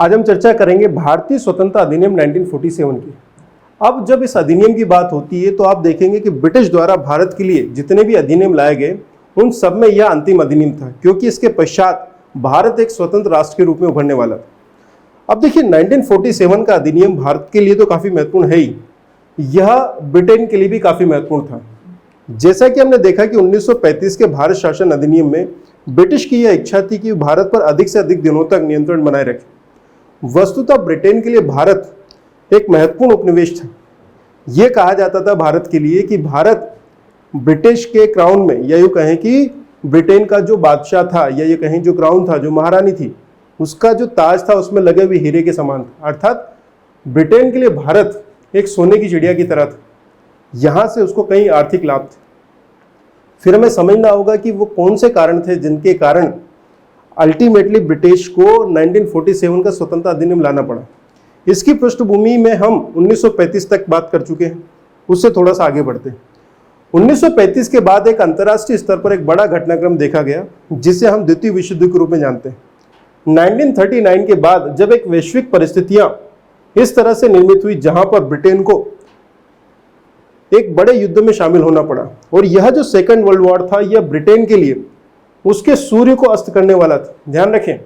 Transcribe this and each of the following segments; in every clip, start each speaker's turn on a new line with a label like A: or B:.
A: आज हम चर्चा करेंगे भारतीय स्वतंत्रता अधिनियम 1947 की। अब जब इस अधिनियम की बात होती है तो आप देखेंगे कि ब्रिटिश द्वारा भारत के लिए जितने भी अधिनियम लाए गए उन सब में यह अंतिम अधिनियम था, क्योंकि इसके पश्चात भारत एक स्वतंत्र राष्ट्र के रूप में उभरने वाला था। अब देखिए 1947 का अधिनियम भारत के लिए तो काफी महत्वपूर्ण है ही, यह ब्रिटेन के लिए भी काफी महत्वपूर्ण था। जैसा कि हमने देखा कि 1935 के भारत शासन अधिनियम में ब्रिटिश की यह इच्छा थी कि भारत पर अधिक से अधिक दिनों तक नियंत्रण बनाए रखे। वस्तुतः ब्रिटेन के लिए भारत एक महत्वपूर्ण उपनिवेश था। यह कहा जाता था भारत के लिए कि भारत ब्रिटिश के क्राउन में, या यूं कहें कि ब्रिटेन का जो बादशाह था, या ये कहें जो क्राउन था, जो महारानी थी, उसका जो ताज था उसमें लगे हुए हीरे के समान था। अर्थात ब्रिटेन के लिए भारत एक सोने की चिड़िया की तरह था। यहां से उसको कई आर्थिक लाभ थे। फिर हमें समझना होगा कि वो कौन से कारण थे जिनके कारण अल्टीमेटली ब्रिटिश को 1947 का स्वतंत्रता अधिनियम लाना पड़ा। इसकी पृष्ठभूमि में हम 1935 तक बात कर चुके हैं, उससे थोड़ा सा आगे बढ़ते हैं। 1935 के बाद एक अंतर्राष्ट्रीय स्तर पर एक बड़ा घटनाक्रम देखा गया जिसे हम द्वितीय विश्व युद्ध के रूप में जानते हैं। 1939 के बाद जब एक वैश्विक परिस्थितियां इस तरह से निर्मित हुई जहां पर ब्रिटेन को एक बड़े युद्ध में शामिल होना पड़ा, और यह जो सेकेंड वर्ल्ड वॉर था यह ब्रिटेन के लिए उसके सूर्य को अस्त करने वाला था। ध्यान रखें,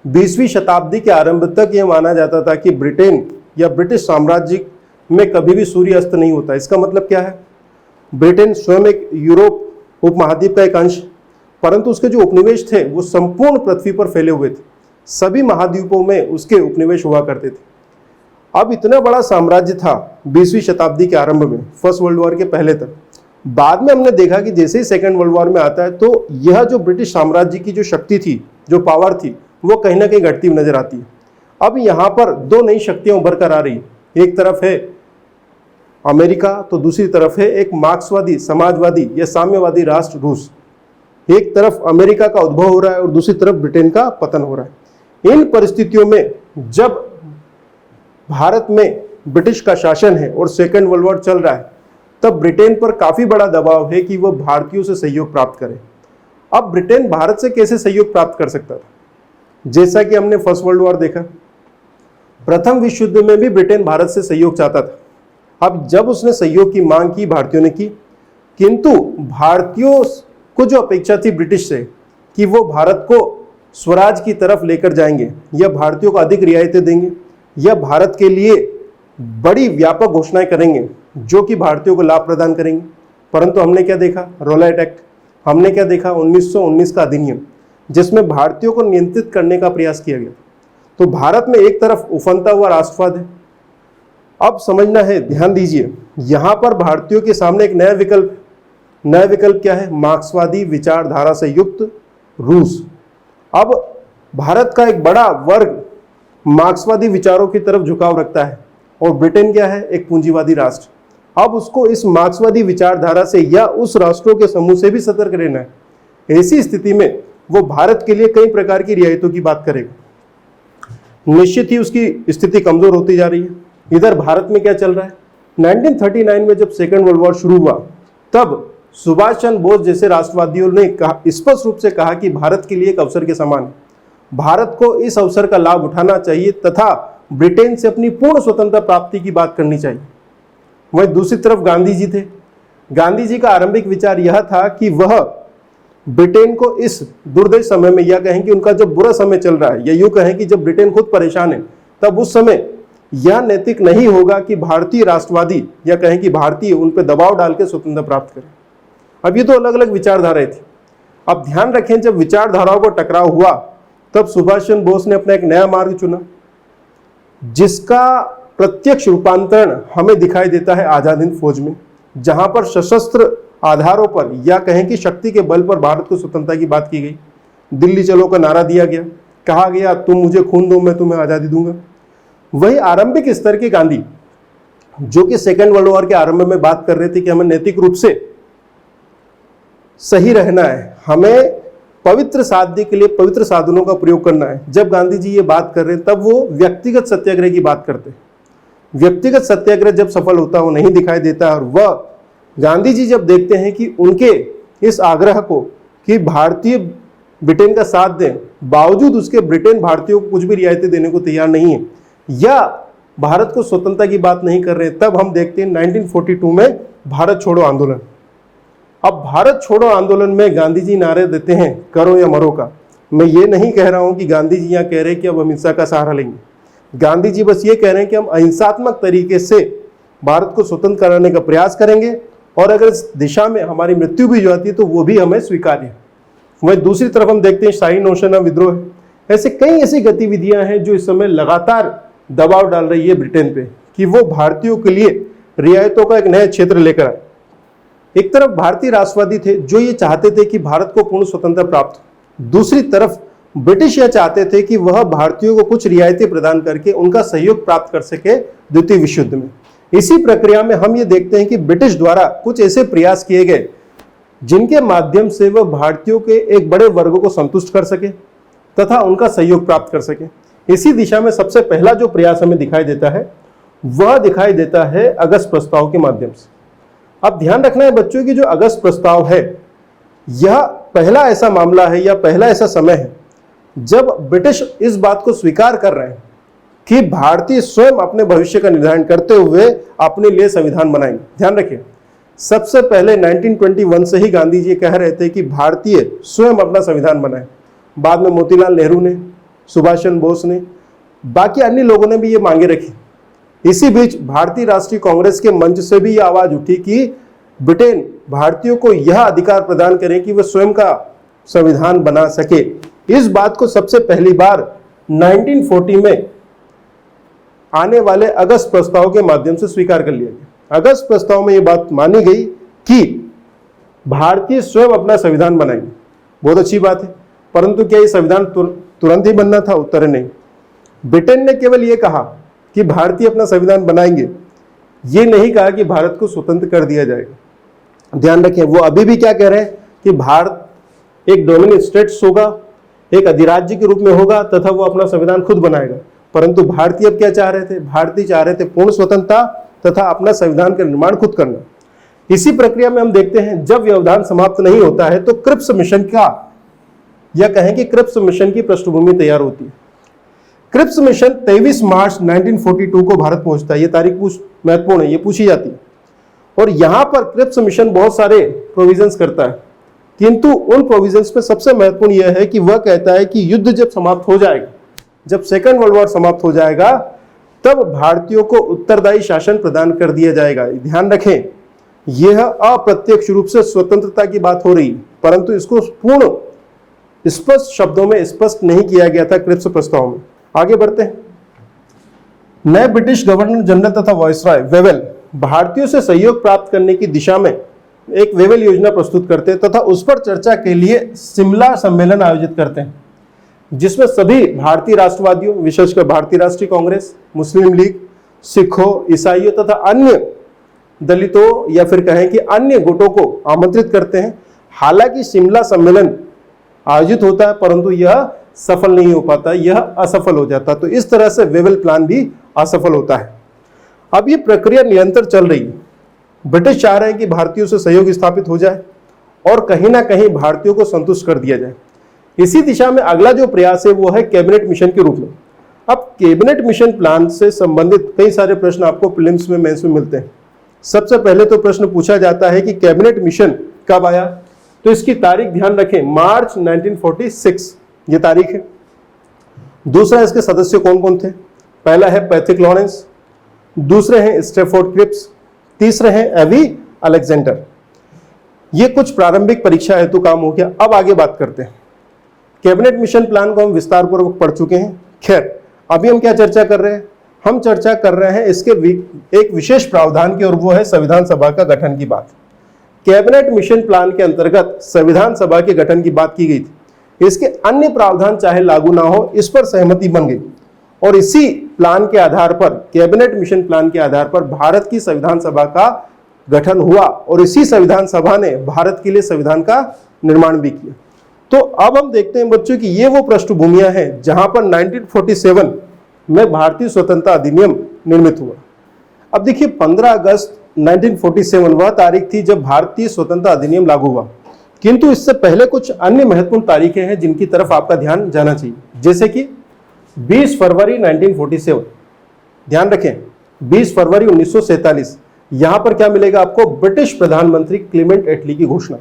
A: 20वीं शताब्दी के आरंभ तक यह माना जाता था कि ब्रिटेन या ब्रिटिश साम्राज्य में कभी भी सूर्य अस्त नहीं होता। इसका मतलब क्या है? ब्रिटेन स्वयं एक यूरोप उपमहाद्वीप का एक अंश, परंतु उसके जो उपनिवेश थे वो संपूर्ण पृथ्वी पर फैले हुए थे। सभी महाद्वीपों में उसके उपनिवेश हुआ करते थे। अब इतना बड़ा साम्राज्य था 20वीं शताब्दी के आरंभ में, फर्स्ट वर्ल्ड वॉर के पहले तक। बाद में हमने देखा कि जैसे ही सेकेंड वर्ल्ड वॉर में आता है तो यह जो ब्रिटिश साम्राज्य की जो शक्ति थी, जो पावर थी, वो कहीं ना कहीं घटती हुई नजर आती है। अब यहाँ पर दो नई शक्तियां उभर कर आ रही है। एक तरफ है अमेरिका, तो दूसरी तरफ है एक मार्क्सवादी, समाजवादी या साम्यवादी राष्ट्र रूस। एक तरफ अमेरिका का उद्भव हो रहा है और दूसरी तरफ ब्रिटेन का पतन हो रहा है। इन परिस्थितियों में जब भारत में ब्रिटिश का शासन है और सेकेंड वर्ल्ड वॉर चल रहा है, तब ब्रिटेन पर काफी बड़ा दबाव है कि वह भारतीयों से सहयोग प्राप्त करे। अब ब्रिटेन भारत से कैसे सहयोग प्राप्त कर सकता था? जैसा कि हमने फर्स्ट वर्ल्ड वॉर देखा, प्रथम विश्व युद्ध में भी ब्रिटेन भारत से सहयोग चाहता था। अब जब उसने सहयोग की मांग की, भारतीयों ने की, किंतु भारतीयों को जो अपेक्षा थी ब्रिटिश से कि वो भारत को स्वराज की तरफ लेकर जाएंगे, या भारतीयों को अधिक रियायतें देंगे, या भारत के लिए बड़ी व्यापक घोषणाएं करेंगे जो कि भारतीयों को लाभ प्रदान करेंगे। परंतु हमने क्या देखा? Rowlatt act. हमने क्या देखा? 1919 का अधिनियम, जिसमें भारतीयों को नियंत्रित करने का प्रयास किया गया। तो भारत में एक तरफ उफनता हुआ राष्ट्रवाद है। अब समझना है, ध्यान दीजिए, यहां पर भारतीयों के सामने एक नया विकल्प। नया विकल्प क्या है? मार्क्सवादी विचारधारा से युक्त रूस। अब भारत का एक बड़ा वर्ग मार्क्सवादी विचारों की तरफ झुकाव रखता है, और ब्रिटेन क्या है? एक पूंजीवादी राष्ट्र। अब उसको इस मार्क्सवादी विचारधारा से या उस राष्ट्रों के समूह से भी सतर्क रहना है। ऐसी स्थिति में वो भारत के लिए कई प्रकार की रियायतों की बात करेगा। निश्चित ही उसकी स्थिति कमजोर होती जा रही है। इधर भारत में क्या चल रहा है? 1939 में जब सेकेंड वर्ल्ड वॉर शुरू हुआ, तब सुभाष चंद्र बोस जैसे राष्ट्रवादियों ने स्पष्ट रूप से कहा कि भारत के लिए एक अवसर के समान है, भारत को इस अवसर का लाभ उठाना चाहिए तथा ब्रिटेन से अपनी पूर्ण स्वतंत्रता प्राप्ति की बात करनी चाहिए। वहीं दूसरी तरफ गांधी जी थे। गांधी जी का आरंभिक विचार यह था कि वह ब्रिटेन को इस दुर्दय समय में, या कहें कि उनका जब बुरा समय चल रहा है, या यूं कहें कि जब ब्रिटेन खुद परेशान है, तब उस समय यह नैतिक नहीं होगा कि भारतीय राष्ट्रवादी, या कहें कि भारतीय, उन पर दबाव डाल के स्वतंत्रता प्राप्त करें। अब ये तो अलग अलग विचारधाराएं थी। अब ध्यान रखें, जब विचारधाराओं को टकराव हुआ तब सुभाष चंद्र बोस ने अपना एक नया मार्ग चुना, जिसका प्रत्यक्ष रूपांतरण हमें दिखाई देता है आजाद हिंद फौज में, जहां पर सशस्त्र आधारों पर, या कहें कि शक्ति के बल पर भारत को स्वतंत्रता की बात की गई। दिल्ली चलो का नारा दिया गया, कहा गया तुम मुझे खून दो मैं तुम्हें आजादी दूंगा। वही आरंभिक स्तर के गांधी, जो कि सेकेंड वर्ल्ड वॉर के आरंभ में बात कर रहे थे कि हमें नैतिक रूप से सही रहना है, हमें पवित्र साध्य के लिए पवित्र साधनों का प्रयोग करना है। जब गांधी जी ये बात कर रहे हैं, तब वो व्यक्तिगत सत्याग्रह की बात करते हैं। व्यक्तिगत सत्याग्रह जब सफल होता हो नहीं दिखाई देता, और वह गांधी जी जब देखते हैं कि उनके इस आग्रह को कि भारतीय ब्रिटेन का साथ दें, बावजूद उसके ब्रिटेन भारतीयों को कुछ भी रियायतें देने को तैयार नहीं है या भारत को स्वतंत्रता की बात नहीं कर रहे, तब हम देखते हैं 1942 में भारत छोड़ो आंदोलन। अब भारत छोड़ो आंदोलन में गांधी जी नारे देते हैं करो या मरो का। मैं ये नहीं कह रहा हूं कि गांधी जी यहाँ कह रहे हैं कि अब हम हिंसा का सहारा लेंगे। गांधी जी बस ये कह रहे हैं कि हम अहिंसात्मक तरीके से भारत को स्वतंत्र कराने का प्रयास करेंगे और अगर इस दिशा में हमारी मृत्यु भी जाती है तो वो भी हमें स्वीकार्य है। वहीं दूसरी तरफ हम देखते हैं शाही नौसेना विद्रोह, ऐसे कई ऐसी गतिविधियां हैं जो इस समय लगातार दबाव डाल रही है ब्रिटेन पे कि वो भारतीयों के लिए रियायतों का एक नया क्षेत्र लेकर आए। एक तरफ भारतीय राष्ट्रवादी थे जो ये चाहते थे कि भारत को पूर्ण स्वतंत्रता प्राप्त हो, दूसरी तरफ ब्रिटिश यह चाहते थे कि वह भारतीयों को कुछ रियायतें प्रदान करके उनका सहयोग प्राप्त कर सके द्वितीय विश्व युद्ध में। इसी प्रक्रिया में हम ये देखते हैं कि ब्रिटिश द्वारा कुछ ऐसे प्रयास किए गए जिनके माध्यम से वह भारतीयों के एक बड़े वर्ग को संतुष्ट कर सके तथा उनका सहयोग प्राप्त कर सके। इसी दिशा में सबसे पहला जो प्रयास हमें दिखाई देता है वह दिखाई देता है अगस्त प्रस्ताव के माध्यम से। अब ध्यान रखना है बच्चों की जो अगस्त प्रस्ताव है यह पहला ऐसा मामला है या पहला ऐसा समय है जब ब्रिटिश इस बात को स्वीकार कर रहे हैं कि भारतीय स्वयं अपने भविष्य का निर्धारण करते हुए अपने लिए संविधान बनाएंगे। ध्यान रखिए, सबसे पहले 1921 से ही गांधी जी कह रहे थे कि भारतीय स्वयं अपना संविधान बनाए। बाद में मोतीलाल नेहरू ने, सुभाष चंद्र बोस ने, बाकी अन्य लोगों ने भी ये मांगे रखी। इसी बीच भारतीय राष्ट्रीय कांग्रेस के मंच से भी यह आवाज उठी कि ब्रिटेन भारतीयों को यह अधिकार प्रदान करें कि वह स्वयं का संविधान बना सके। इस बात को सबसे पहली बार 1940 में आने वाले अगस्त प्रस्ताव के माध्यम से स्वीकार कर लिया गया। अगस्त प्रस्ताव में यह बात मानी गई कि भारतीय स्वयं अपना संविधान बनाएंगे। बहुत अच्छी बात है, परंतु क्या यह संविधान तुरंत ही बनना था? उत्तर है नहीं। ब्रिटेन ने केवल यह कहा कि भारतीय अपना संविधान बनाएंगे, ये नहीं कहा कि भारत को स्वतंत्र कर दिया जाएगा। ध्यान रखें, वो अभी भी क्या कह रहे हैं कि भारत एक डोमिनेंट स्टेट्स होगा, एक अधिराज्य के रूप में होगा तथा वो अपना संविधान खुद बनाएगा। परंतु भारतीय अब क्या चाह रहे थे? भारतीय चाह रहे थे पूर्ण स्वतंत्रता तथा अपना संविधान का निर्माण खुद करना। इसी प्रक्रिया में हम देखते हैं जब व्यवधान समाप्त नहीं होता है तो क्रिप्स मिशन का या कहें कि क्रिप्स मिशन की पृष्ठभूमि तैयार होती है। क्रिप्स मिशन 23 मार्च 1942 को भारत पहुंचता है। ये तारीख महत्वपूर्ण है, ये पूछी जाती है। और यहां पर क्रिप्स मिशन बहुत सारे प्रोविजंस करता है, किंतु उन प्रोविजंस में सबसे महत्वपूर्ण यह है कि वह कहता है कि युद्ध जब समाप्त हो जाएगा, जब सेकेंड वर्ल्ड वॉर समाप्त हो जाएगा, तब भारतीयों को उत्तरदायी शासन प्रदान कर दिया जाएगा। ध्यान रखें, यह अप्रत्यक्ष रूप से स्वतंत्रता की बात हो रही, परंतु इसको पूर्ण स्पष्ट शब्दों में स्पष्ट नहीं किया गया था क्रिप्स प्रस्ताव में। आगे बढ़ते हैं। नए ब्रिटिश गवर्नर जनरल तथा वायसराय वेवेल भारतीयों से सहयोग प्राप्त करने की दिशा में एक वेवेल योजना प्रस्तुत करते हैं तथा उस पर चर्चा के लिए शिमला सम्मेलन आयोजित करते हैं, जिसमें सभी भारतीय राष्ट्रवादियों, विशेषकर भारतीय राष्ट्रीय कांग्रेस, मुस्लिम लीग, सिखों, ईसाइयों तथा अन्य दलितों या फिर कहें कि अन्य गुटों को आमंत्रित करते हैं। हालांकि शिमला सम्मेलन आयोजित होता है परंतु यह सफल नहीं हो पाता, यह असफल हो जाता। तो इस तरह से वेवेल प्लान भी असफल होता है। अब ये प्रक्रिया निरंतर चल रही है। ब्रिटिश चाह रहे हैं कि भारतीयों से सहयोग स्थापित हो जाए और कहीं ना कहीं भारतीयों को संतुष्ट कर दिया जाए। इसी दिशा में अगला जो प्रयास है वो है कैबिनेट मिशन के रूप में। अब कैबिनेट मिशन प्लान से संबंधित कई सारे प्रश्न आपको प्रीलिम्स में, मेंस में मिलते हैं। सबसे पहले तो प्रश्न पूछा जाता है कि कैबिनेट मिशन कब आया, तो इसकी तारीख ध्यान रखें, मार्च 1946 ये तारीख है। दूसरा, इसके सदस्य कौन कौन थे? पहला है पैथिक लॉरेंस, दूसरे हैं स्टेफोर्ड क्रिप्स, तीसरे हैं एवी अलेक्जेंडर। ये कुछ प्रारंभिक परीक्षा हेतु काम हो गया। अब आगे बात करते हैं। कैबिनेट मिशन प्लान को हम विस्तार पूर्वक पढ़ चुके हैं। खैर, अभी हम क्या चर्चा कर रहे हैं? हम चर्चा कर रहे हैं इसके एक विशेष प्रावधान की, और वो है संविधान सभा का गठन की बात। कैबिनेट मिशन प्लान के अंतर्गत संविधान सभा के गठन की बात की गई थी। इसके अन्य प्रावधान चाहे लागू ना हो, इस पर सहमति बन गई और इसी प्लान के आधार पर, कैबिनेट मिशन प्लान के आधार पर भारत की संविधान सभा का गठन हुआ और इसी संविधान सभा ने भारत के लिए संविधान का निर्माण भी किया। तो अब हम देखते हैं बच्चों कि ये वो पृष्ठभूमियां हैं जहां पर 1947 में भारतीय स्वतंत्रता अधिनियम निर्मित हुआ। अब देखिए, 15 अगस्त 1947 वह तारीख थी जब भारतीय स्वतंत्रता अधिनियम लागू हुआ। किंतु इससे पहले कुछ अन्य महत्वपूर्ण तारीखें हैं जिनकी तरफ आपका ध्यान जाना चाहिए, जैसे कि 20 फरवरी 1947, ध्यान रखें 20 फरवरी 1947, यहां पर क्या मिलेगा आपको, ब्रिटिश प्रधानमंत्री क्लेमेंट एटली की घोषणा।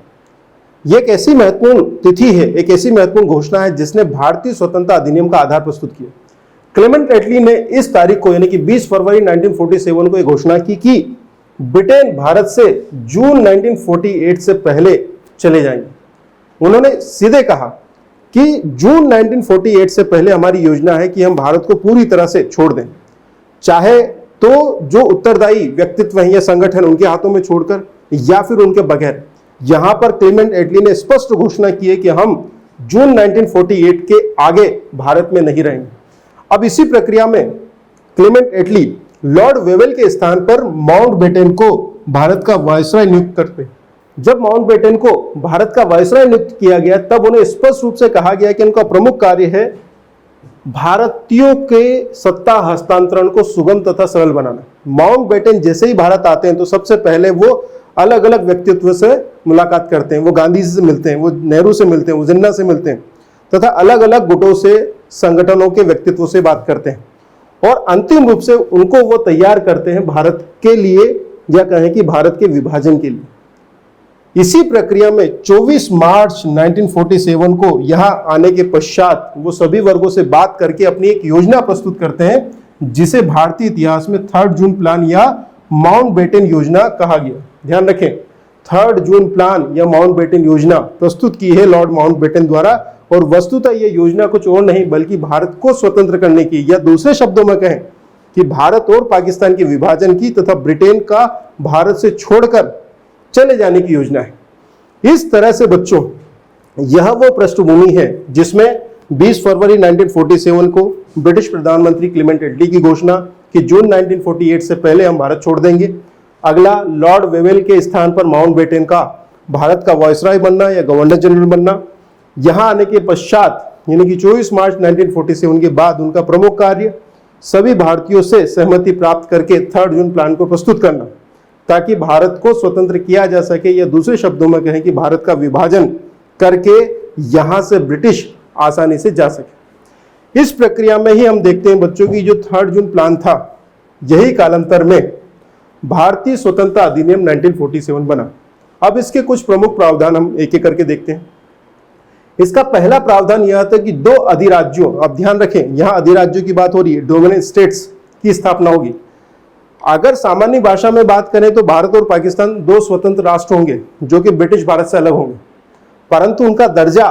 A: यह एक ऐसी महत्वपूर्ण तिथि है, एक ऐसी महत्वपूर्ण घोषणा है जिसने भारतीय स्वतंत्रता अधिनियम का आधार प्रस्तुत किया। क्लेमेंट एटली ने इस तारीख को यानी कि 20 फरवरी 1947 को यह घोषणा की कि ब्रिटेन भारत से जून 1948 से पहले चले जाएंगे। उन्होंने सीधे कहा कि जून 1948 से पहले हमारी योजना है कि हम भारत को पूरी तरह से छोड़ दें, चाहे तो जो उत्तरदायी व्यक्तित्व हैं या संगठन उनके हाथों में छोड़कर या फिर उनके बगैर। यहां पर क्लेमेंट एटली ने स्पष्ट घोषणा की है कि हम जून 1948 के आगे भारत में नहीं रहेंगे। अब इसी प्रक्रिया में क्लेमेंट एटली लॉर्ड वेवेल के स्थान पर माउंटबेटन को भारत का वायसराय नियुक्त करते हैं। जब माउंटबेटन को भारत का वायसराय नियुक्त किया गया तब उन्हें स्पष्ट रूप से कहा गया कि उनका प्रमुख कार्य है भारतीयों के सत्ता हस्तांतरण को सुगम तथा सरल बनाना। माउंटबेटन जैसे ही भारत आते हैं तो सबसे पहले वो अलग अलग व्यक्तित्व से मुलाकात करते हैं। वो गांधी जी से मिलते हैं, वो नेहरू से मिलते हैं, वो जिन्ना से मिलते हैं तथा अलग अलग गुटों से, संगठनों के व्यक्तित्व से बात करते हैं और अंतिम रूप से उनको वो तैयार करते हैं भारत के लिए, या कहें कि भारत के विभाजन के लिए। इसी प्रक्रिया में 24 मार्च 1947 को यहां आने के पश्चात वो सभी वर्गों से बात करके अपनी एक योजना प्रस्तुत करते हैं जिसे भारतीय इतिहास में 3 जून प्लान या माउंटबेटन योजना कहा गया। ध्यान रखें, 3 जून प्लान या माउंटबेटन योजना प्रस्तुत की है लॉर्ड माउंटबेटन द्वारा और वस्तुतः यह योजना कुछ और नहीं बल्कि भारत को स्वतंत्र करने की, या दूसरे शब्दों में कहें कि भारत और पाकिस्तान के विभाजन की तथा ब्रिटेन का भारत से छोड़कर चले जाने की योजना है। इस तरह से बच्चों, यह वो पृष्ठभूमि है जिसमें 20 फरवरी 1947 को ब्रिटिश प्रधानमंत्री क्लेमेंट एटली की घोषणा कि जून 1948 से पहले हम भारत छोड़ देंगे। अगला, लॉर्ड वेवेल के स्थान पर माउंटबेटन का भारत का वायसराय बनना या गवर्नर जनरल बनना। यहां आने के पश्चात यानी कि 24 मार्च 1947 के बाद उनका प्रमुख कार्य सभी भारतीयों से सहमति प्राप्त करके 3 जून प्लान को प्रस्तुत करना ताकि भारत को स्वतंत्र किया जा सके, या दूसरे शब्दों में कहें कि भारत का विभाजन करके यहां से ब्रिटिश आसानी से जा सके। इस प्रक्रिया में ही हम देखते हैं बच्चों की जो 3 जून प्लान था, यही कालांतर में भारतीय स्वतंत्रता अधिनियम 1947 बना। अब इसके कुछ प्रमुख प्रावधान हम एक एक करके देखते हैं। इसका पहला प्रावधान यह था कि 2 अधिराज्यों, अब ध्यान रखें यहां अधिराज्यों की बात हो रही है, डोमिनेंट स्टेट्स की स्थापना होगी। अगर सामान्य भाषा में बात करें तो भारत और पाकिस्तान 2 स्वतंत्र राष्ट्र होंगे जो कि ब्रिटिश भारत से अलग होंगे, परंतु उनका दर्जा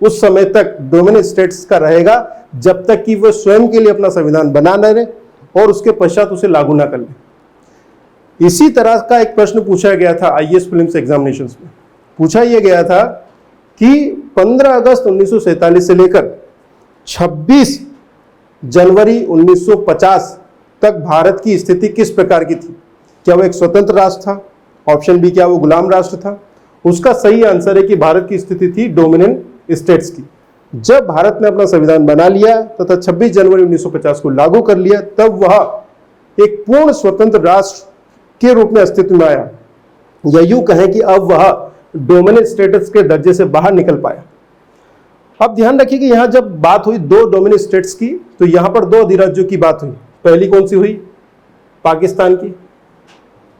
A: उस समय तक डोमिनेंट स्टेट्स का रहेगा जब तक कि वह स्वयं के लिए अपना संविधान बना न रहे और उसके पश्चात उसे लागू ना कर ले। इसी तरह का एक प्रश्न पूछा गया था आईएएस प्रीलिम्स एग्जामिनेशंस में। पूछा यह गया था कि 15 अगस्त 1947 से लेकर 26 जनवरी 1950 तक भारत की स्थिति किस प्रकार की थी? क्या वो एक स्वतंत्र राष्ट्र था? ऑप्शन बी, क्या वो गुलाम राष्ट्र था? उसका सही आंसर है कि भारत की स्थिति थी डोमिनेंट स्टेट्स की। जब भारत ने अपना संविधान बना लिया तथा 26 जनवरी 1950 को लागू कर लिया, तब वह एक पूर्ण स्वतंत्र राष्ट्र के रूप में अस्तित्व में आया, या यूं कहें कि अब वह डोमिनेंट स्टेटस के दर्जे से बाहर निकल पाया। अब ध्यान रखिए कि यहां जब बात हुई 2 डोमिनेंट स्टेट्स की, तो यहां पर 2 अधिराज्यों की बात हुई। पहली कौन सी हुई? पाकिस्तान की।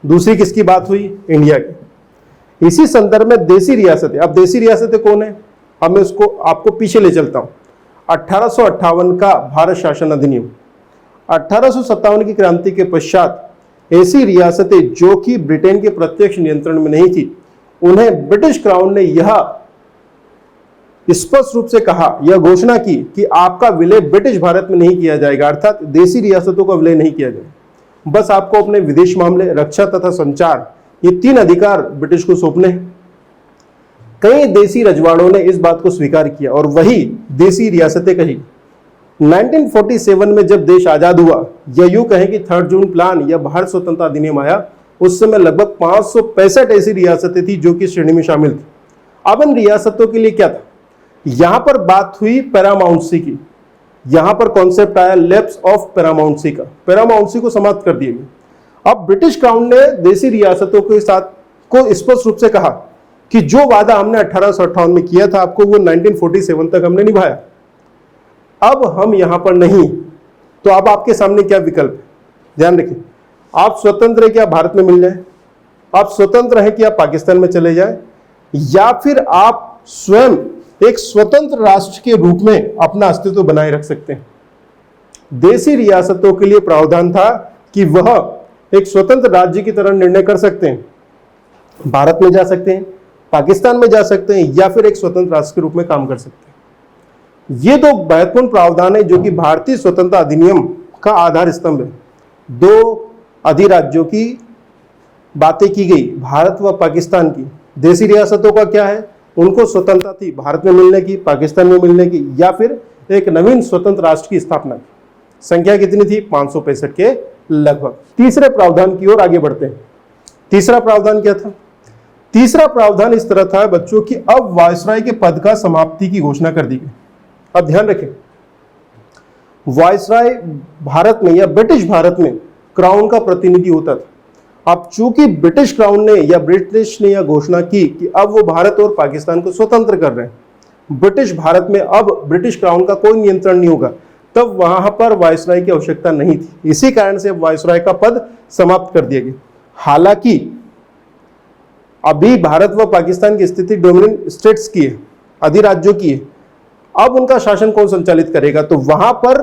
A: दूसरी किसकी बात हुई? इंडिया की। इसी संदर्भ में देसी रियासतें, अब देसी रियासतें कौन है? अब मैं उसको आपको पीछे ले चलता हूं। 1858 का भारत शासन अधिनियम, 1857 की क्रांति के पश्चात ऐसी रियासतें जो कि ब्रिटेन के प्रत्यक्ष नियंत्रण में नहीं थी, उन्हें ब्रिटिश क्राउन ने यह स्पष्ट रूप से कहा, यह घोषणा की कि आपका विलय ब्रिटिश भारत में नहीं किया जाएगा, अर्थात देसी रियासतों का विलय नहीं किया जाएगा। बस आपको अपने विदेश मामले, रक्षा तथा संचार, ये 3 अधिकार ब्रिटिश को सौंपने हैं। कई देसी रजवाड़ों ने इस बात को स्वीकार किया और वही देसी रियासतें कही। 1947 में जब देश आजाद हुआ, या यूं कहें कि 3 जून प्लान या भारत स्वतंत्रता अधिनियम आया, उस समय लगभग 565 ऐसी रियासतें थी जो कि श्रेणी में शामिल थी। अब इन रियासतों के लिए क्या था? यहां पर बात हुई पैरामाउंसी की। यहां पर कॉन्सेप्ट आया लैप्स ऑफ पैरामाउंसी का। पैरामाउंसी को समाप्त कर दिया गया। अब ब्रिटिश क्राउन ने देसी रियासतों के साथ को स्पष्ट रूप से कहा कि जो वादा हमने 1858 में किया था आपको, वो 1947 तक हमने निभाया। अब हम यहां पर नहीं, तो अब आपके सामने क्या विकल्प है? ध्यान रखिए, आप स्वतंत्र है कि आप भारत में मिल जाए, आप स्वतंत्र है कि आप पाकिस्तान में चले जाए, या फिर आप स्वयं एक स्वतंत्र राष्ट्र के रूप में अपना अस्तित्व बनाए रख सकते हैं। देशी रियासतों के लिए प्रावधान था कि वह एक स्वतंत्र राज्य की तरह निर्णय कर सकते हैं, भारत में जा सकते हैं, पाकिस्तान में जा सकते हैं, या फिर एक स्वतंत्र राष्ट्र के रूप में काम कर सकते हैं। ये दो महत्वपूर्ण प्रावधान है जो कि भारतीय स्वतंत्रता अधिनियम का आधार स्तंभ है। दो अधिराज्यों की बातें की गई, भारत व पाकिस्तान की। देशी रियासतों का क्या है, उनको स्वतंत्रता थी भारत में मिलने की, पाकिस्तान में मिलने की, या फिर एक नवीन स्वतंत्र राष्ट्र की स्थापना की। संख्या कितनी थी? 565 के लगभग। तीसरे प्रावधान की ओर आगे बढ़ते हैं। तीसरा प्रावधान क्या था? तीसरा प्रावधान इस तरह था बच्चों की अब वायसराय के पद का समाप्ति की घोषणा कर दी गई। अब ध्यान रखें, वायसराय भारत में या ब्रिटिश भारत में क्राउन का प्रतिनिधि होता था। अब चूंकि ब्रिटिश क्राउन ने या ब्रिटिश ने यह घोषणा की कि अब वो भारत और पाकिस्तान को स्वतंत्र कर रहे हैं, ब्रिटिश भारत में अब ब्रिटिश क्राउन का कोई नियंत्रण नहीं होगा, तब वहां पर वायसराय की आवश्यकता नहीं थी। इसी कारण से अब वायसराय का पद समाप्त कर दिया गया। हालांकि अभी भारत व पाकिस्तान की स्थिति डोमिनेंट स्टेट्स की है, अधिराज्यों की है। अब उनका शासन कौन संचालित करेगा? तो वहां पर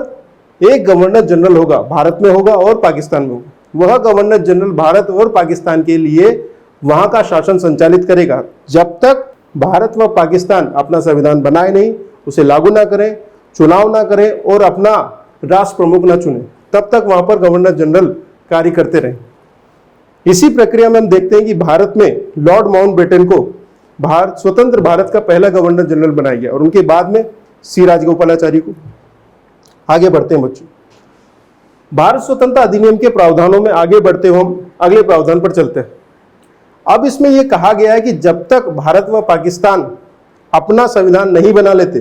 A: एक गवर्नर जनरल होगा, भारत में होगा और पाकिस्तान में होगा। वह गवर्नर जनरल भारत और पाकिस्तान के लिए वहां का शासन संचालित करेगा। जब तक भारत व पाकिस्तान अपना संविधान बनाए नहीं, उसे लागू ना करें, चुनाव ना करें और अपना राष्ट्र प्रमुख ना चुने, तब तक वहां पर गवर्नर जनरल कार्य करते रहे। इसी प्रक्रिया में हम देखते हैं कि भारत में लॉर्ड माउंटबेटन को स्वतंत्र भारत का पहला गवर्नर जनरल बनाया गया और उनके बाद में सी राजगोपालाचारी को। आगे बढ़ते हैं बच्चों, भारत स्वतंत्रता अधिनियम के प्रावधानों में आगे बढ़ते हुए हम अगले प्रावधान पर चलते हैं। अब इसमें यह कहा गया है कि जब तक भारत व पाकिस्तान अपना संविधान नहीं बना लेते,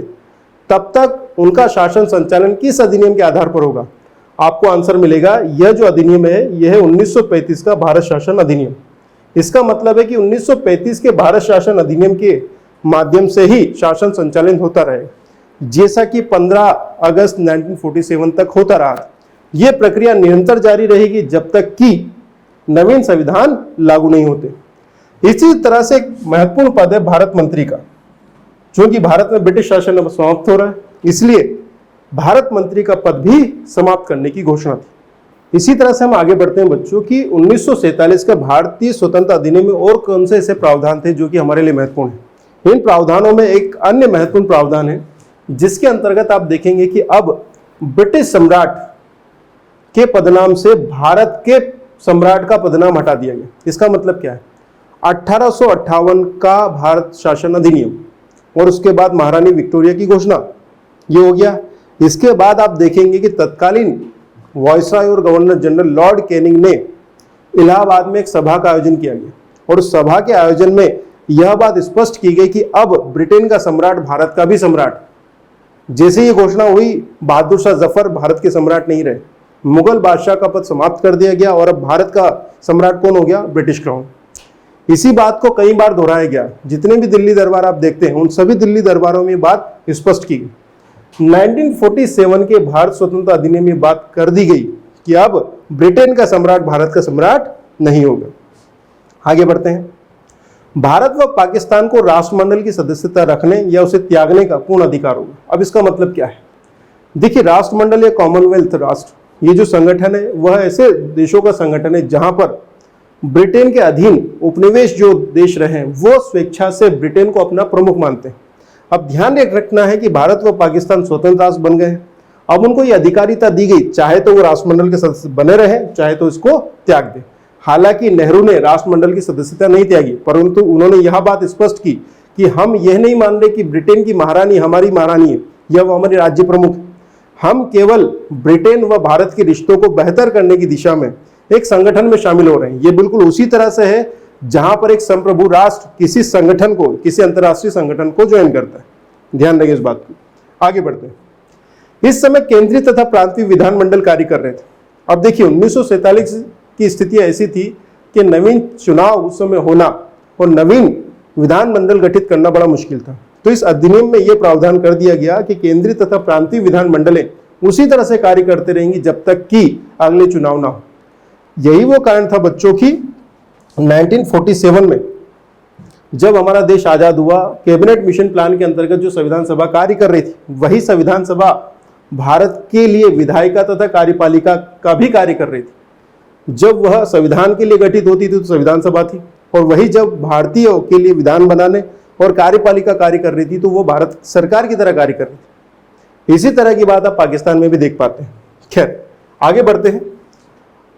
A: तब तक उनका शासन संचालन किस अधिनियम के आधार पर होगा? आपको आंसर मिलेगा, यह जो अधिनियम है यह है 1935 का भारत शासन अधिनियम। इसका मतलब है कि 1935 के भारत शासन अधिनियम के माध्यम से ही शासन संचालन होता रहेगा, जैसा कि 15 अगस्त 1947 तक होता रहा। यह प्रक्रिया निरंतर जारी रहेगी जब तक कि नवीन संविधान लागू नहीं होते। इसी तरह से एक महत्वपूर्ण पद है भारत मंत्री का। क्योंकि भारत में ब्रिटिश शासन अब समाप्त हो रहा है, इसलिए भारत मंत्री का पद भी समाप्त करने की घोषणा थी। इसी तरह से हम आगे बढ़ते हैं बच्चों की 1947 का भारतीय स्वतंत्रता अधिनियम में और कौन से ऐसे प्रावधान थे जो कि हमारे लिए महत्वपूर्ण है। इन प्रावधानों में एक अन्य महत्वपूर्ण प्रावधान है जिसके अंतर्गत आप देखेंगे कि अब ब्रिटिश सम्राट के पदनाम से भारत के सम्राट का पदनाम हटा दिया गया। इसका मतलब क्या है? 1858 का भारत शासन अधिनियम और उसके बाद महारानी विक्टोरिया की घोषणा, ये हो गया। इसके बाद आप देखेंगे कि तत्कालीन वायसराय और गवर्नर जनरल लॉर्ड कैनिंग ने इलाहाबाद में एक सभा का आयोजन किया गया और उस सभा के आयोजन में यह बात स्पष्ट की गई कि अब ब्रिटेन का सम्राट भारत का भी सम्राट। जैसे ये घोषणा हुई, बहादुर शाह जफर भारत के सम्राट नहीं रहे, मुगल बादशाह का पद समाप्त कर दिया गया और अब भारत का सम्राट कौन हो गया? British crown. इसी बात को कई बार दोहराया गया। जितने भी दिल्ली दरबार आप देखते हैं उन सभी दिल्ली दरबारों में बात स्पष्ट की गई। 1947 के भारत स्वतंत्रता अधिनियम में बात कर दी गई कि अब ब्रिटेन का सम्राट भारत का सम्राट नहीं होगा। आगे बढ़ते हैं, भारत व पाकिस्तान को राष्ट्रमंडल की सदस्यता रखने या उसे त्यागने का पूर्ण अधिकार होगा। अब इसका मतलब क्या है? देखिए, राष्ट्रमंडल या कॉमनवेल्थ राष्ट्र, ये जो संगठन है वह ऐसे देशों का संगठन है जहां पर ब्रिटेन के अधीन उपनिवेश जो देश रहे वो स्वेच्छा से ब्रिटेन को अपना प्रमुख मानते हैं। अब ध्यान रखना है कि भारत व पाकिस्तान स्वतंत्र राष्ट्र बन गए। अब उनको ये अधिकारिता दी गई, चाहे तो वो राष्ट्रमंडल के सदस्य बने रहे, चाहे तो इसको त्याग दे। हालांकि नेहरू ने राष्ट्रमंडल की सदस्यता नहीं त्यागी, परंतु उन्होंने यह बात स्पष्ट की कि हम यह नहीं मान रहे कि ब्रिटेन की महारानी हमारी महारानी है या वो हमारी राज्य प्रमुख। हम केवल ब्रिटेन व भारत के रिश्तों को बेहतर करने की दिशा में एक संगठन में शामिल हो रहे हैं। ये बिल्कुल उसी तरह से है जहां पर एक संप्रभु राष्ट्र किसी संगठन को, किसी अंतर्राष्ट्रीय संगठन को ज्वाइन करता है। ध्यान रखिए इस बात को। आगे बढ़ते हैं। इस समय केंद्रीय तथा प्रांतीय विधानमंडल कार्य कर रहे थे। अब देखिए, 1947 की स्थिति ऐसी थी कि नवीन चुनाव उस समय होना और नवीन विधानमंडल गठित करना बड़ा मुश्किल था। तो इस अधिनियम में यह प्रावधान कर दिया गया कि केंद्रीय तथा प्रांतीय विधानमंडलें उसी तरह से कार्य करते रहेंगी जब तक कि अगले चुनाव ना हो। यही वो कारण था बच्चों की 1947 में जब हमारा देश आजाद हुआ, कैबिनेट मिशन प्लान के अंतर्गत जो संविधान सभा कार्य कर रही थी, वही संविधान सभा भारत के लिए विधायिका तथा कार्यपालिका का भी कार्य कर रही थी। जब वह संविधान के लिए गठित होती थी तो संविधान सभा थी, और वही जब भारतीयों के लिए विधान बनाने और कार्यपालिका कार्य कर रही थी तो वो भारत सरकार की तरह कार्य कर रही थी। इसी तरह की बात आप पाकिस्तान में भी देख पाते हैं। खैर, आगे बढ़ते हैं।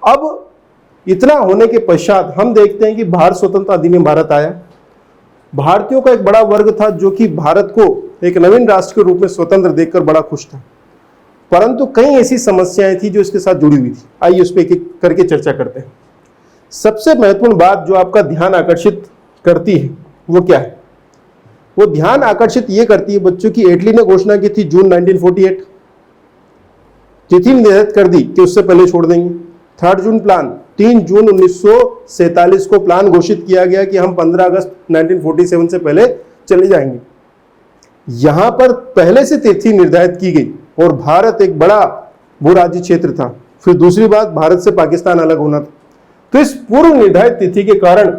A: अब इतना होने के पश्चात हम देखते हैं कि भारत स्वतंत्रता अधिनियम भारत आया। भारतीयों का एक बड़ा वर्ग था जो कि भारत को एक नवीन राष्ट्र के रूप में स्वतंत्र देखकर बड़ा खुश था, परंतु कई ऐसी समस्याएं थी जो इसके साथ जुड़ी हुई थी। आइए उस पर एक एक करके चर्चा करते हैं। सबसे महत्वपूर्ण बात जो आपका ध्यान आकर्षित करती है वो क्या है? वो ध्यान आकर्षित ये करती है बच्चों की एटली ने घोषणा की थी जून 1948, तिथि निर्धारित कर दी कि उससे पहले छोड़ देंगे। 3 जून प्लान, 3 जून 1947 को प्लान घोषित किया गया कि हम 15 अगस्त 1947 से पहले चले जाएंगे। यहां पर पहले से तिथि निर्धारित की गई और भारत एक बड़ा भूराज्य क्षेत्र था। फिर दूसरी बात, भारत से पाकिस्तान अलग होना था। तो इस पूर्व निर्धारित तिथि के कारण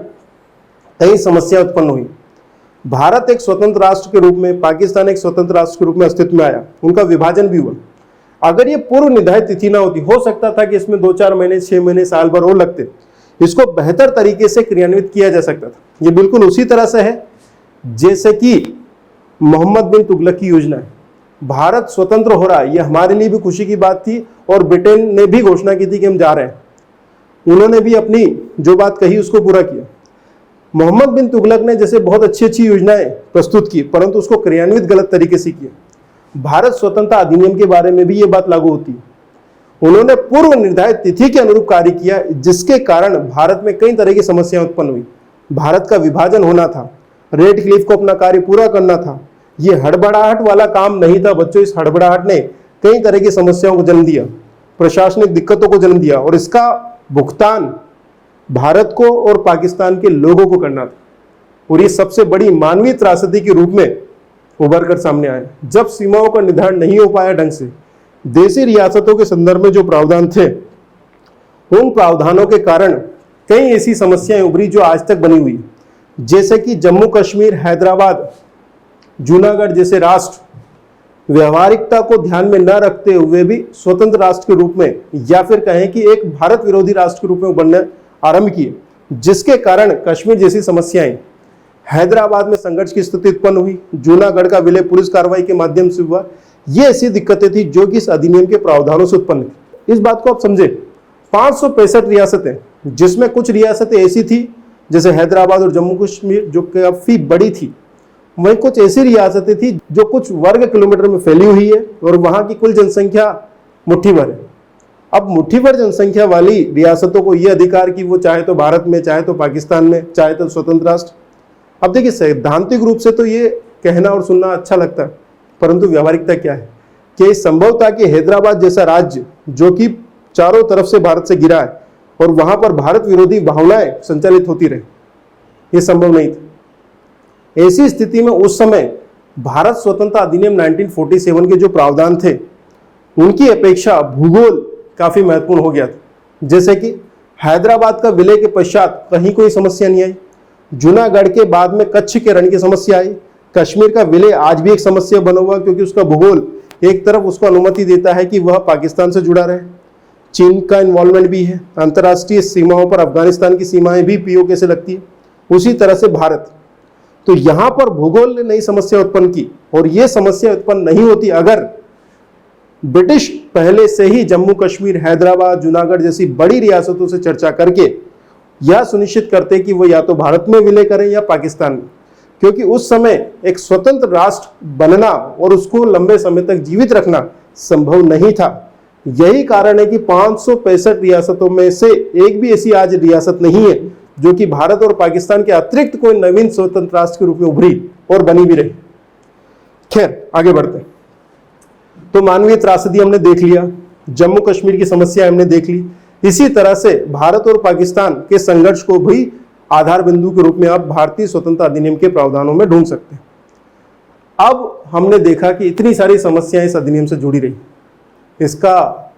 A: कई समस्या उत्पन्न हुई। भारत एक स्वतंत्र राष्ट्र के रूप में, पाकिस्तान एक स्वतंत्र राष्ट्र के रूप में अस्तित्व में आया, उनका विभाजन भी हुआ। अगर ये पूर्व निर्धारित तिथि ना होती, हो सकता था कि इसमें 2-4 महीने, 6 महीने, साल भर और लगते, इसको बेहतर तरीके से क्रियान्वित किया जा सकता था। ये बिल्कुल उसी तरह से है जैसे कि मोहम्मद बिन तुगलक की योजना है। भारत स्वतंत्र हो रहा है, ये हमारे लिए भी खुशी की बात थी, और ब्रिटेन ने भी घोषणा की थी कि हम जा रहे हैं। उन्होंने भी अपनी जो बात कही उसको पूरा किया। मोहम्मद बिन तुगलक ने जैसे बहुत अच्छी अच्छी योजनाएं प्रस्तुत की, परंतु उसको क्रियान्वित गलत तरीके से किया। भारत स्वतंत्रता अधिनियम के बारे में भी ये बात लागू होती है। उन्होंने पूर्व निर्धारित तिथि के अनुरूप कार्य किया, जिसके कारण भारत में कई तरह की समस्याएं उत्पन्न हुई। भारत का विभाजन होना था, रेड क्लिफ को अपना कार्य पूरा करना था। ये हड़बड़ाहट वाला काम नहीं था बच्चों। इस हड़बड़ाहट ने कई तरह की समस्याओं को जन्म दिया, प्रशासनिक दिक्कतों को जन्म दिया, और इसका भुगतान भारत को और पाकिस्तान के लोगों को करना था। और ये सबसे बड़ी मानवीय त्रासदी के रूप में उभर कर सामने आया। जब सीमाओं का निर्धारण नहीं हो पाया ढंग से, देशी रियासतों के संदर्भ में जो प्रावधान थे, उन प्रावधानों के कारण कई ऐसी समस्याएं उभरी जो आज तक बनी हुई, जैसे कि जम्मू कश्मीर, हैदराबाद, जूनागढ़ जैसे राष्ट्र व्यवहारिकता को ध्यान में न रखते हुए भी स्वतंत्र राष्ट्र के रूप में, या फिर कहें कि एक भारत विरोधी राष्ट्र के रूप में उभरने आरंभ किए, जिसके कारण कश्मीर जैसी समस्याएं, हैदराबाद में संघर्ष की स्थिति उत्पन्न हुई, जूनागढ़ का विलय पुलिस कार्रवाई के माध्यम से हुआ। ये ऐसी दिक्कतें थी जो कि इस अधिनियम के प्रावधानों से उत्पन्न थी। इस बात को आप समझे। 565 रियासतें, जिसमें कुछ रियासतें ऐसी थी जैसे हैदराबाद और जम्मू कश्मीर जो काफी बड़ी थी, वहीं कुछ ऐसी रियासतें थी जो कुछ वर्ग किलोमीटर में फैली हुई है और वहां की कुल जनसंख्या मुट्ठी भर है। अब मुट्ठी भर जनसंख्या वाली रियासतों को यह अधिकार कि वो चाहे तो भारत में, चाहे तो पाकिस्तान में, चाहे तो स्वतंत्र राष्ट्र। अब देखिए, सैद्धांतिक रूप से तो ये कहना और सुनना अच्छा लगता है, परंतु व्यावहारिकता क्या है? कि संभव था कि हैदराबाद जैसा राज्य जो कि चारों तरफ से भारत से घिरा है और वहां पर भारत विरोधी भावनाएं संचालित होती रहे, ये संभव नहीं था। ऐसी स्थिति में उस समय भारत स्वतंत्रता अधिनियम 1947 के जो प्रावधान थे, उनकी अपेक्षा भूगोल काफी महत्वपूर्ण हो गया था। जैसे कि हैदराबाद का विलय के पश्चात कहीं कोई समस्या नहीं आई, जूनागढ़ के बाद में कच्छ के रण की समस्या आई, कश्मीर का विलय आज भी एक समस्या बना हुआ क्योंकि उसका भूगोल एक तरफ उसको अनुमति देता है कि वह पाकिस्तान से जुड़ा रहे, चीन का इन्वॉल्वमेंट भी है, अंतर्राष्ट्रीय सीमाओं पर अफगानिस्तान की सीमाएं भी पीओके से लगती है, उसी तरह से भारत। तो यहां पर भूगोल ने नई समस्या उत्पन्न की, और यह समस्या उत्पन्न नहीं होती अगर ब्रिटिश पहले से ही जम्मू कश्मीर, हैदराबाद, जूनागढ़ जैसी बड़ी रियासतों से चर्चा करके यह सुनिश्चित करते कि वो या तो भारत में विलय करें या पाकिस्तान में, क्योंकि उस समय एक स्वतंत्र राष्ट्र बनना और उसको लंबे समय तक जीवित रखना संभव नहीं था। यही कारण है कि 565 रियासतों में से एक भी ऐसी आज रियासत नहीं है जो कि भारत और पाकिस्तान के अतिरिक्त कोई नवीन स्वतंत्र राष्ट्र के रूप में उभरी और बनी भी रही। खैर, आगे बढ़ते हैं। तो मानवीय त्रासदी हमने देख लिया, जम्मू कश्मीर की समस्या हमने देख ली। इसी तरह से भारत और पाकिस्तान के संघर्ष को भी आधार बिंदु के रूप में आप भारतीय स्वतंत्रता अधिनियम के प्रावधानों में ढूंढ सकते हैं। अब हमने देखा कि इतनी सारी समस्याएं इस अधिनियम से जुड़ी रही, इसका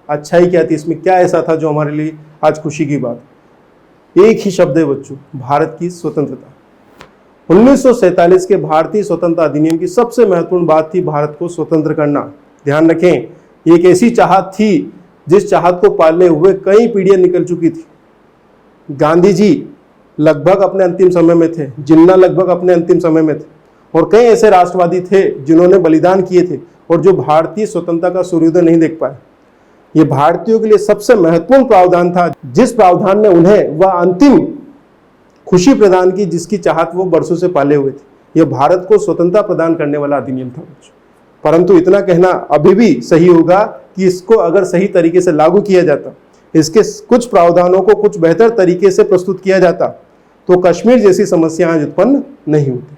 A: अच्छाई क्या थी, इसमें क्या ऐसा था जो हमारे लिए आज खुशी की बात। एक ही शब्द है बच्चों, भारत की स्वतंत्रता। 1947 के भारतीय स्वतंत्रता अधिनियम की सबसे महत्वपूर्ण बात थी भारत को स्वतंत्र करना। ध्यान रखें, ये एक ऐसी चाहत थी जिस चाहत को पालने हुए कई पीढ़ियां निकल चुकी थी। गांधी जी लगभग अपने अंतिम समय में थे, जिन्ना लगभग अपने अंतिम समय में थे, और कई ऐसे राष्ट्रवादी थे जिन्होंने बलिदान किए थे और जो भारतीय स्वतंत्रता का सूर्योदय नहीं देख पाए। ये भारतीयों के लिए सबसे महत्वपूर्ण प्रावधान था, जिस प्रावधान ने उन्हें वह अंतिम खुशी प्रदान की जिसकी चाहत वो बरसों से पाले हुए थे। यह भारत को स्वतंत्रता प्रदान करने वाला अधिनियम था। परंतु इतना कहना अभी भी सही होगा कि इसको अगर सही तरीके से लागू किया जाता, इसके कुछ प्रावधानों को कुछ बेहतर तरीके से प्रस्तुत किया जाता, तो कश्मीर जैसी समस्या आज उत्पन्न नहीं होती।